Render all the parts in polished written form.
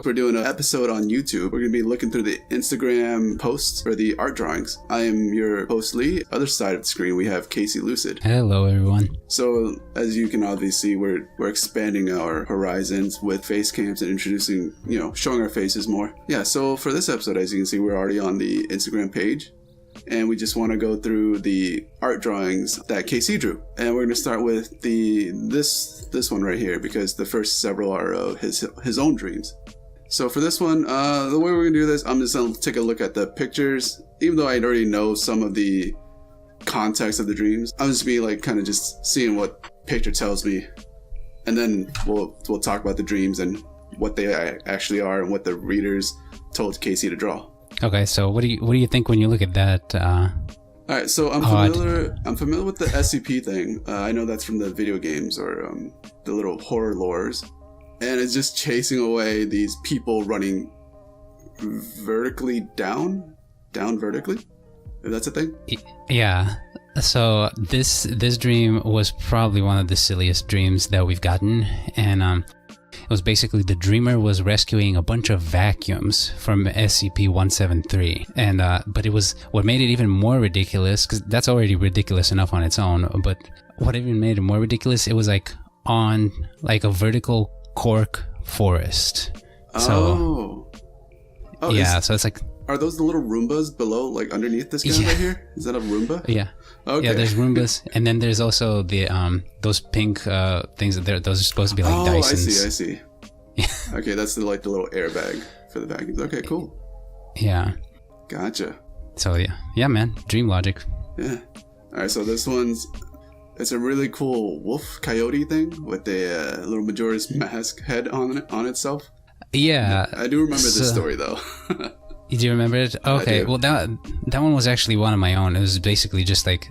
we're doing an episode on YouTube. We're going to be looking through the Instagram posts for the art drawings. I am your host, Lee. Other side of the screen, we have Casey Lucid. Hello, everyone. So, as you can obviously see, we're expanding our horizons with face cams and introducing, showing our faces more. Yeah, so for this episode, as you can see, we're already on the Instagram page. And we just want to go through the art drawings that KC drew. And we're going to start with this one right here, because the first several are of his own dreams. So for this one, the way we're going to do this, I'm just going to take a look at the pictures. Even though I already know some of the context of the dreams, I'm just be like kind of just seeing what picture tells me. And then we'll talk about the dreams and what they actually are and what the readers told KC to draw. Okay, so what do you think when you look at that? All right, so I'm familiar with the SCP thing. I know that's from the video games or the little horror lores, and it's just chasing away these people running vertically down vertically. If that's a thing. Yeah. So this dream was probably one of the silliest dreams that we've gotten, and it was basically the dreamer was rescuing a bunch of vacuums from SCP-173, and but it was what made it even more ridiculous, because that's already ridiculous enough on its own, but what even made it more ridiculous, it was like on like a vertical cork forest. So yeah, so it's like, are those the little Roombas below, like underneath this guy right here? Is that a Roomba? Yeah. Okay. Yeah, there's Roombas, and then there's also the those pink things that those are supposed to be like Dysons. I see. Yeah. Okay, that's the little airbag for the vacuums. Okay, cool. Yeah. Gotcha. So yeah, man, dream logic. Yeah. All right, so this it's a really cool wolf coyote thing with a little Majora's Mask head on itself. Yeah. I do remember this story though. Do you remember it? Okay, well that one was actually one of my own. It was basically just like,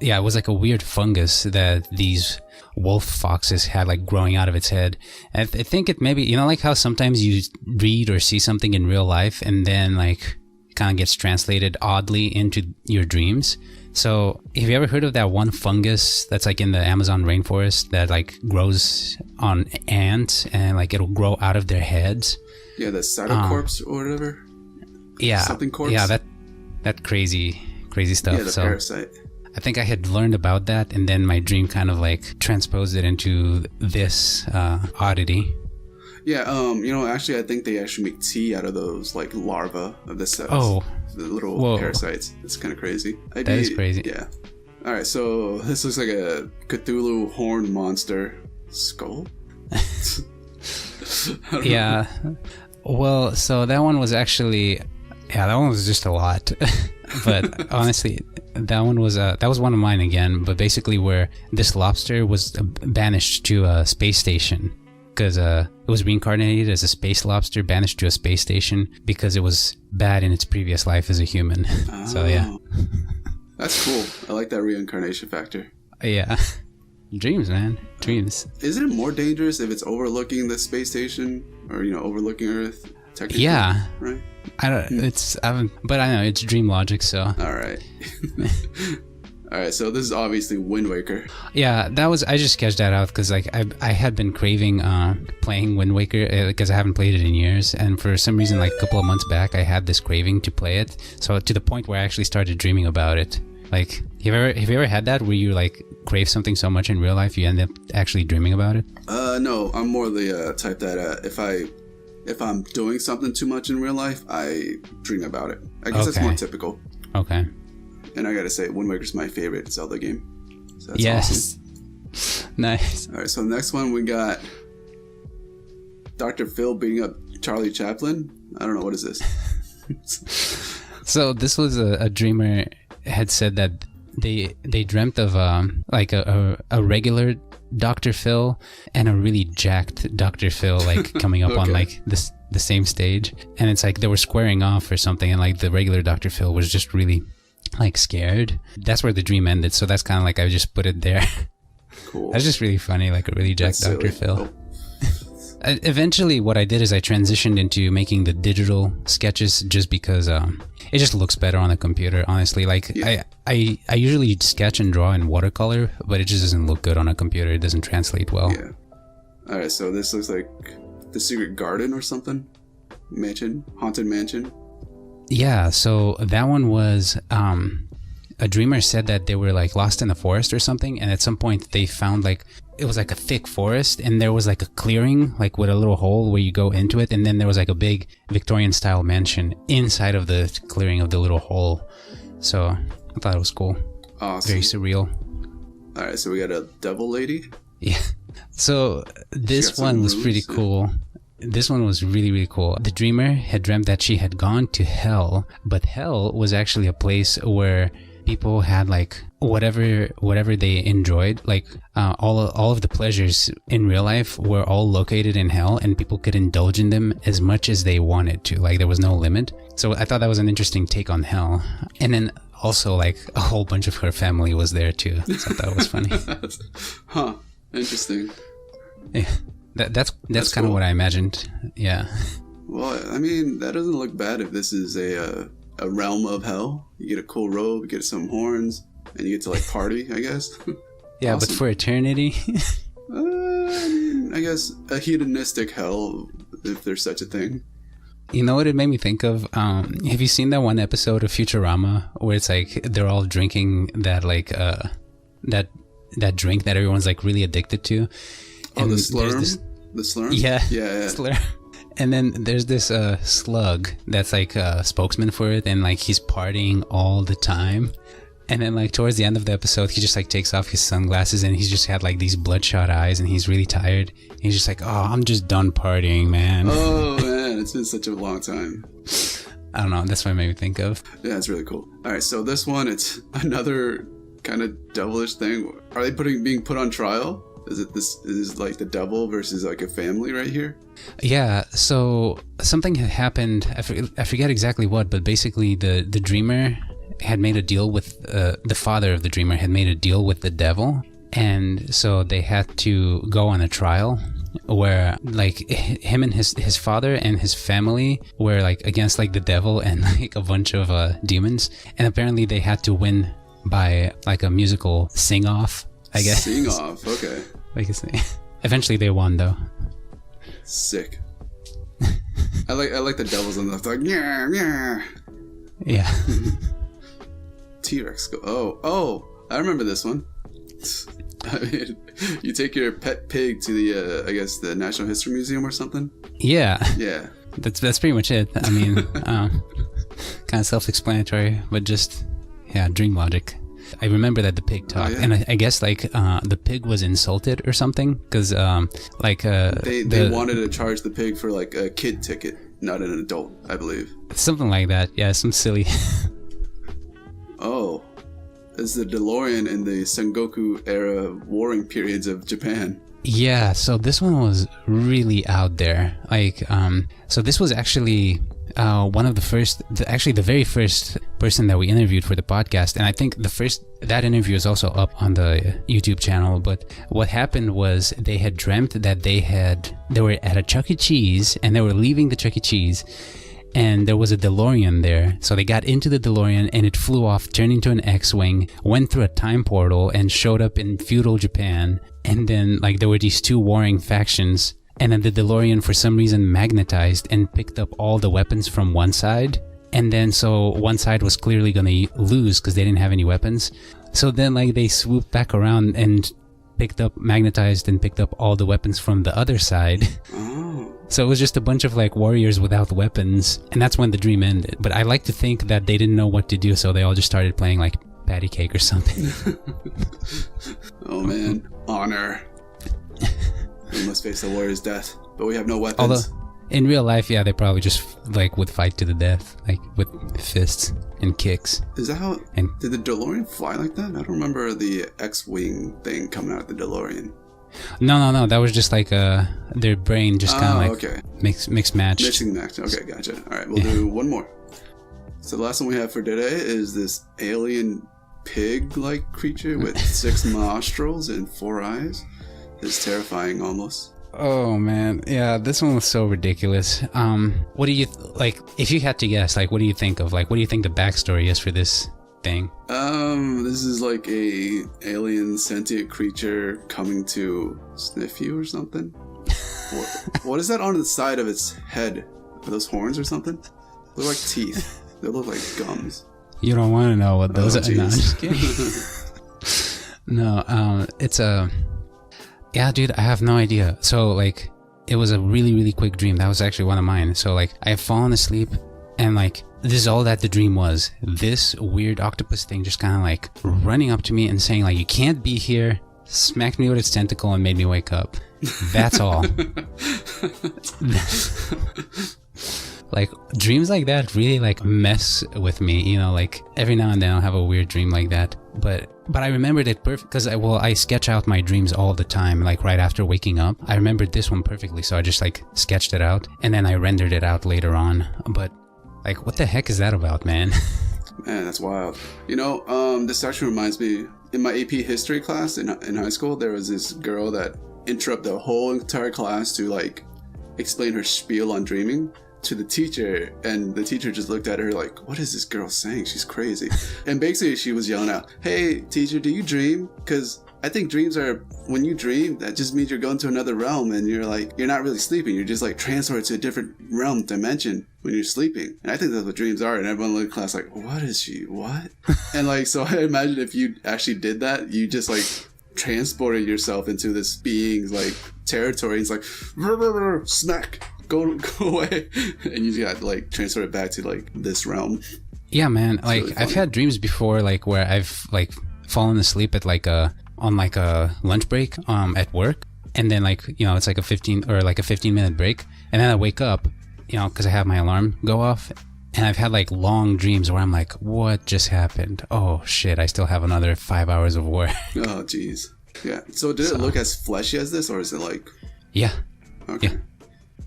it was like a weird fungus that these wolf foxes had like growing out of its head. And I think it maybe, like how sometimes you read or see something in real life and then like kind of gets translated oddly into your dreams. So have you ever heard of that one fungus that's like in the Amazon rainforest that like grows on ants and like it'll grow out of their heads? Yeah, the cytocorpse or whatever. Yeah, something corpse. Yeah, that crazy stuff. Yeah, the parasite. I think I had learned about that, and then my dream kind of like transposed it into this oddity. Yeah, actually, I think they actually make tea out of those like larvae of the cells. Oh, the little parasites. It's kind of crazy. That is crazy. Yeah. All right, so this looks like a Cthulhu horned monster skull. Yeah. Well, so that one was actually. Yeah, that one was just a lot, but honestly, that was one of mine again. But basically, where this lobster was banished to a space station because it was reincarnated as a space lobster, banished to a space station because it was bad in its previous life as a human. Oh. So yeah, that's cool. I like that reincarnation factor. Yeah, dreams, man, dreams. Isn't it more dangerous if it's overlooking the space station or overlooking Earth? Yeah, right. I don't. But I know it's dream logic. So all right. All right. So this is obviously Wind Waker. Yeah, I just sketched that out because like I had been craving playing Wind Waker because I haven't played it in years, and for some reason like a couple of months back I had this craving to play it. So to the point where I actually started dreaming about it. Like, have you ever had that where you like crave something so much in real life you end up actually dreaming about it? No, I'm more the type that if I'm doing something too much in real life, I dream about it. I guess that's more typical. Okay. And I gotta say, Wind Waker's my favorite Zelda game. So that's awesome. Nice. All right, so the next one we got Dr. Phil beating up Charlie Chaplin. I don't know, what is this? So this was a dreamer had said that they dreamt of like a regular Dr. Phil and a really jacked Dr. Phil like coming up on like the same stage, and it's like they were squaring off or something, and like the regular Dr. Phil was just really like scared. That's where the dream ended, so that's kind of like I just put it there. Cool. That's just really funny, like a really jacked Dr. Phil. Oh. Eventually what I did is I transitioned into making the digital sketches just because it just looks better on a computer, honestly. Like I usually sketch and draw in watercolor, but it just doesn't look good on a computer. It doesn't translate well. Yeah. All right, so this looks like the secret garden or something. haunted mansion. Yeah, so that one was a dreamer said that they were like lost in the forest or something, and at some point they found like it was like a thick forest, and there was like a clearing like with a little hole where you go into it, and then there was like a big Victorian style mansion inside of the clearing of the little hole. So I thought it was cool. Awesome. Very surreal. All right, so we got a devil lady. Yeah. So this one was pretty cool. This one was really, really cool. The dreamer had dreamt that she had gone to hell, but hell was actually a place where people had like whatever they enjoyed, like all of the pleasures in real life were all located in hell, and people could indulge in them as much as they wanted to. Like there was no limit. So I thought that was an interesting take on hell. And then also like a whole bunch of her family was there too. So I thought it was funny. Huh. Interesting. Yeah. That's kind of cool. what I imagined. Yeah. Well, I mean, that doesn't look bad if this is a realm of hell. You get a cool robe, you get some horns, and you get to like party, I guess. Yeah, Awesome. but for eternity. I mean, I guess a hedonistic hell, if there's such a thing. You know what it made me think of? Have you seen that one episode of Futurama where it's like they're all drinking that like that drink that everyone's like really addicted to? And the slurm? The slurm? Yeah. Yeah. Slurm. And then there's this slug that's like a spokesman for it, and like he's partying all the time. And then like towards the end of the episode, he just like takes off his sunglasses, and he's just had like these bloodshot eyes, and he's really tired. And he's just like, oh, I'm just done partying, man. Oh man, it's been such a long time. I don't know. That's what it made me think of. Yeah, it's really cool. All right, so this one, it's another kind of devilish thing. Are they being put on trial? Is like the devil versus like a family right here? Yeah, so something had happened. I forget exactly what, but basically the dreamer had made a deal with the father of the dreamer had made a deal with the devil, and so they had to go on a trial where like him and his father and his family were like against like the devil and like a bunch of demons, and apparently they had to win by like a musical sing-off, I guess. Sing-off, okay. Like eventually they won though. Sick. I like the devils on the like yeah yeah. Yeah. T-Rex go. Oh, I remember this one. I mean, you take your pet pig to the I guess the Natural History Museum or something. Yeah. Yeah. That's pretty much it. I mean, kind of self-explanatory, but just dream logic. I remember that the pig talked, yeah. and I guess like the pig was insulted or something because they wanted to charge the pig for like a kid ticket, not an adult, I believe. Something like that. Yeah, some silly. Oh, it's the DeLorean in the Sengoku era warring periods of Japan. Yeah, so this one was really out there. Like, so this was actually one of the very first person that we interviewed for the podcast, and I think that interview is also up on the YouTube channel. But what happened was they had dreamt that they were at a Chuck E. Cheese, and they were leaving the Chuck E. Cheese, and there was a DeLorean there. So they got into the DeLorean, and it flew off, turned into an X-Wing, went through a time portal, and showed up in feudal Japan. And then like there were these two warring factions. And then the DeLorean for some reason magnetized and picked up all the weapons from one side. And then so one side was clearly going to lose because they didn't have any weapons. So then like they swooped back around and magnetized and picked up all the weapons from the other side. Oh. So it was just a bunch of like warriors without weapons. And that's when the dream ended. But I like to think that they didn't know what to do, so they all just started playing like patty cake or something. Oh man, honor. We must face the warrior's death, but we have no weapons. Although, in real life, yeah, they probably just like would fight to the death, like with fists and kicks. Is that how? Did the DeLorean fly like that? I don't remember the X-wing thing coming out of the DeLorean. No. That was just like their brain just kind of like okay. mixed match. Mixing match. Okay, gotcha. All right, we'll do one more. So the last one we have for today is this alien pig-like creature with 6 nostrils and 4 eyes. It's terrifying almost. Oh man, yeah, this one was so ridiculous. What do you like? If you had to guess, like, what do you think of? Like, what do you think the backstory is for this thing? This is like a alien sentient creature coming to sniff you or something. What is that on the side of its head? Are those horns or something? They look like teeth. They look like gums. You don't want to know what those are. No, I'm jeez. just kidding. No, it's a... Yeah, dude, I have no idea. So, like, it was a really, really quick dream. That was actually one of mine. So, like, I had fallen asleep, and, like, this is all that the dream was. This weird octopus thing just kind of, like, running up to me and saying, like, you can't be here, smacked me with its tentacle and made me wake up. That's all. Like, dreams like that really, like, mess with me, you know, like, every now and then I'll have a weird dream like that, but I remembered it perfect, because I sketch out my dreams all the time, like, right after waking up. I remembered this one perfectly, so I just, like, sketched it out, and then I rendered it out later on, but, like, what the heck is that about, man? Man, that's wild. You know, this actually reminds me, in my AP history class in high school, there was this girl that interrupted the whole entire class to, like, explain her spiel on dreaming to the teacher, and the teacher just looked at her like, what is this girl saying? She's crazy. And basically she was yelling out, hey teacher, do you dream? Because I think dreams are, when you dream, that just means you're going to another realm, and you're not really sleeping, you're just like transported to a different realm, dimension when you're sleeping. And I think that's what dreams are. And everyone in the class like, what is she, what? And like, so I imagine if you actually did that, you just like transported yourself into this being's like territory. It's like, smack, go away, and you got like transferred back to like this realm. Yeah, man. It's like really I've had dreams before, like where I've like fallen asleep at like on a lunch break at work, and then like, you know, it's like a 15-minute break, and then I wake up, you know, because I have my alarm go off, and I've had like long dreams where I'm like, what just happened? Oh shit, I still have another 5 hours of work. Oh jeez. Yeah. So did it look as fleshy as this, or is it like? Yeah. Okay. Yeah.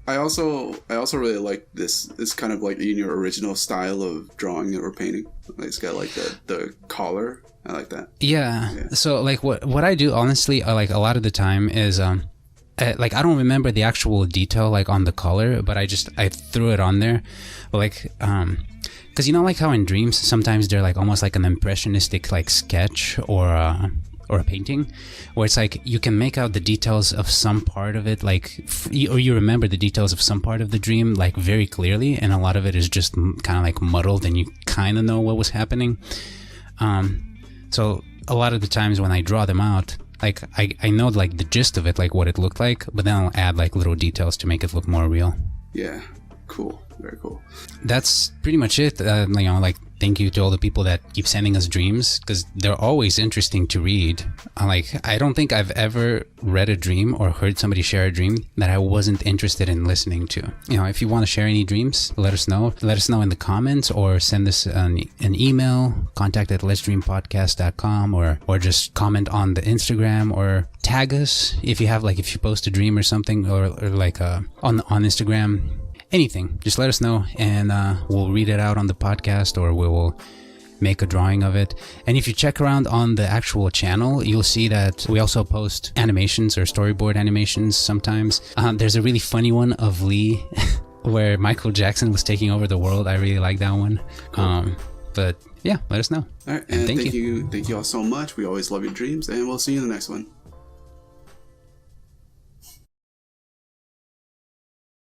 I also really like this kind of like in your original style of drawing or painting. Like it's got like the collar. I like that. Yeah. So like what I do honestly, like a lot of the time is like I don't remember the actual detail like on the color, but I threw it on there, like because you know, like how in dreams sometimes they're like almost like an impressionistic like sketch or a painting, where it's like you can make out the details of some part of it, like or you remember the details of some part of the dream like very clearly, and a lot of it is just kind of like muddled and you kind of know what was happening. So a lot of the times when I draw them out, like I know like the gist of it, like what it looked like, but then I'll add like little details to make it look more real. Yeah, cool. Very cool. That's pretty much it. You know, like thank you to all the people that keep sending us dreams, because they're always interesting to read. Like I don't think I've ever read a dream or heard somebody share a dream that I wasn't interested in listening to. You know, if you want to share any dreams, let us know. Let us know in the comments, or send us an email, contact@letsdreampodcast.com, or just comment on the Instagram, or tag us if you post a dream or something, or like on Instagram. Anything, just let us know, and we'll read it out on the podcast, or we will make a drawing of it. And if you check around on the actual channel, you'll see that we also post animations or storyboard animations sometimes. There's a really funny one of Lee where Michael Jackson was taking over the world. I really like that one. Cool. But yeah, let us know. All right, and thank you all so much. We always love your dreams, and we'll see you in the next one.